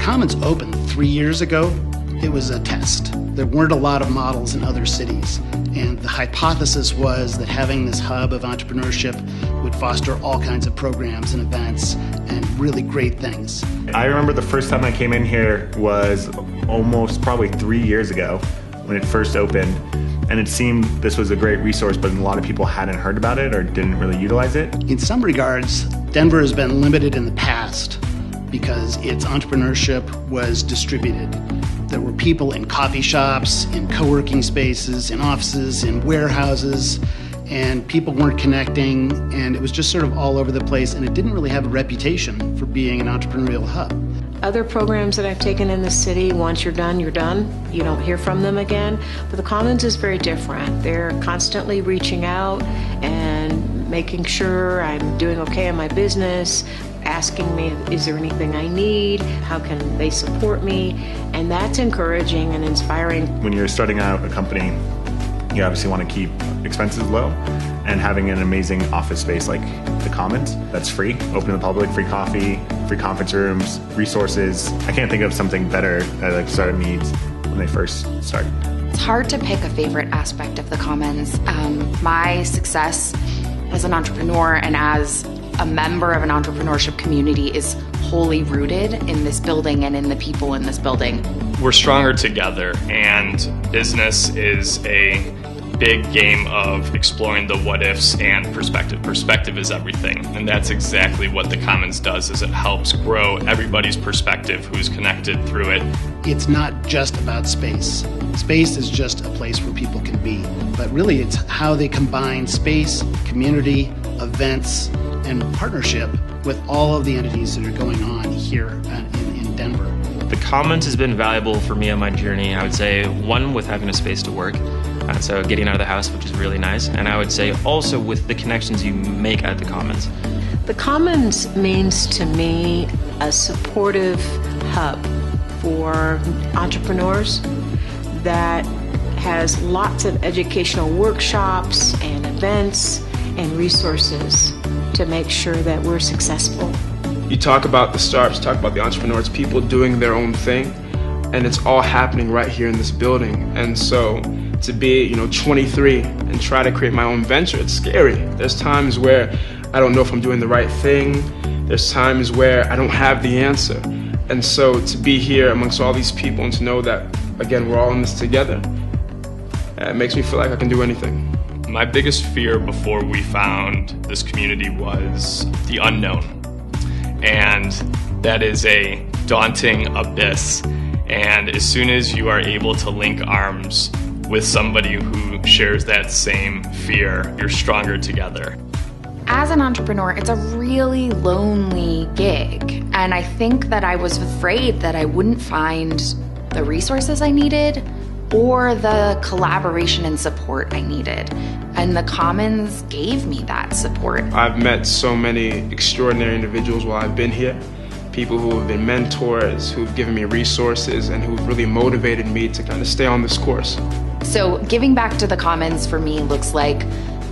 Commons opened 3 years ago, it was a test. There weren't a lot of models in other cities, and the hypothesis was that having this hub of entrepreneurship would foster all kinds of programs and events and really great things. I remember the first time I came in here was almost probably 3 years ago when it first opened, and it seemed this was a great resource, but a lot of people hadn't heard about it or didn't really utilize it. In some regards, Denver has been limited in the past because its entrepreneurship was distributed. There were people in coffee shops, in co-working spaces, in offices, in warehouses, and people weren't connecting, and it was just sort of all over the place, and it didn't really have a reputation for being an entrepreneurial hub. Other programs that I've taken in the city, once you're done, you're done. You don't hear from them again. But the Commons is very different. They're constantly reaching out and making sure I'm doing okay in my business, asking me, is there anything I need? How can they support me? And that's encouraging and inspiring. When you're starting out a company, you obviously want to keep expenses low, and having an amazing office space like the Commons that's free, open to the public, free coffee, free conference rooms, resources. I can't think of something better that a startup needs when they first start. It's hard to pick a favorite aspect of the Commons. My success as an entrepreneur and as a member of an entrepreneurship community is wholly rooted in this building and in the people in this building. We're stronger together, and business is a big game of exploring the what ifs and perspective. Perspective is everything, and that's exactly what the Commons does, is it helps grow everybody's perspective who's connected through it. It's not just about space. Space is just a place where people can be, but really it's how they combine space, community, events, and partnership with all of the entities that are going on here in Denver. The Commons has been valuable for me on my journey. I would say, one, with having a space to work, so getting out of the house, which is really nice, and I would say also with the connections you make at the Commons. The Commons means to me a supportive hub for entrepreneurs that has lots of educational workshops and events and resources to make sure that we're successful. You talk about the startups, talk about the entrepreneurs, people doing their own thing, and it's all happening right here in this building. And so to be, 23 and try to create my own venture, it's scary. There's times where I don't know if I'm doing the right thing. There's times where I don't have the answer. And so to be here amongst all these people and to know that, again, we're all in this together, it makes me feel like I can do anything. My biggest fear before we found this community was the unknown. And that is a daunting abyss. And as soon as you are able to link arms with somebody who shares that same fear, you're stronger together. As an entrepreneur, it's a really lonely gig. And I think that I was afraid that I wouldn't find the resources I needed or the collaboration and support I needed. And the Commons gave me that support. I've met so many extraordinary individuals while I've been here. People who have been mentors, who've given me resources, and who've really motivated me to kind of stay on this course. So giving back to the Commons for me looks like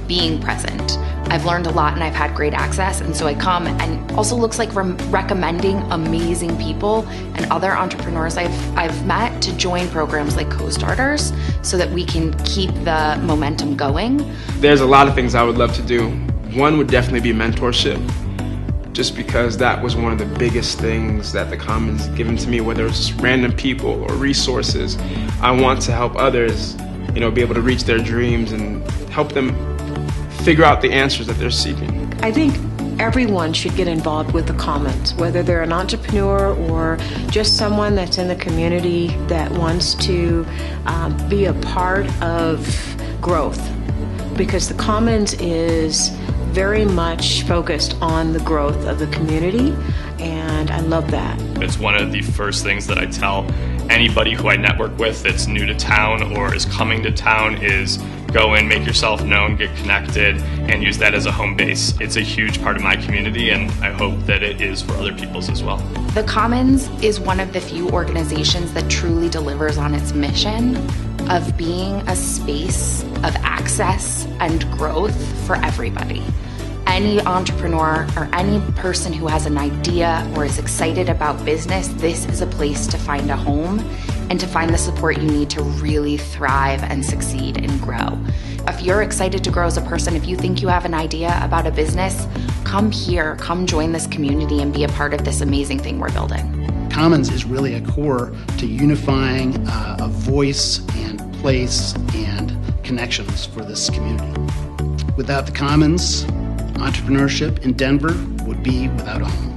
being present. I've learned a lot and I've had great access, and so I come, and also looks like recommending amazing people and other entrepreneurs I've met to join programs like CO.STARTERS so that we can keep the momentum going. There's a lot of things I would love to do. One would definitely be mentorship, just because that was one of the biggest things that the Commons given to me, whether it's random people or resources. I want to help others, be able to reach their dreams and help them figure out the answers that they're seeking. I think everyone should get involved with the Commons, whether they're an entrepreneur or just someone that's in the community that wants to be a part of growth, because the Commons is very much focused on the growth of the community, and I love that. It's one of the first things that I tell anybody who I network with that's new to town or is coming to town is go in, make yourself known, get connected, and use that as a home base. It's a huge part of my community, and I hope that it is for other people's as well. The Commons is one of the few organizations that truly delivers on its mission of being a space of access and growth for everybody. any entrepreneur or any person who has an idea or is excited about business, this is a place to find a home and to find the support you need to really thrive and succeed and grow. If you're excited to grow as a person, if you think you have an idea about a business, come here, come join this community and be a part of this amazing thing we're building. Commons is really a core to unifying a voice and place and connections for this community. Without the Commons, entrepreneurship in Denver would be without a home.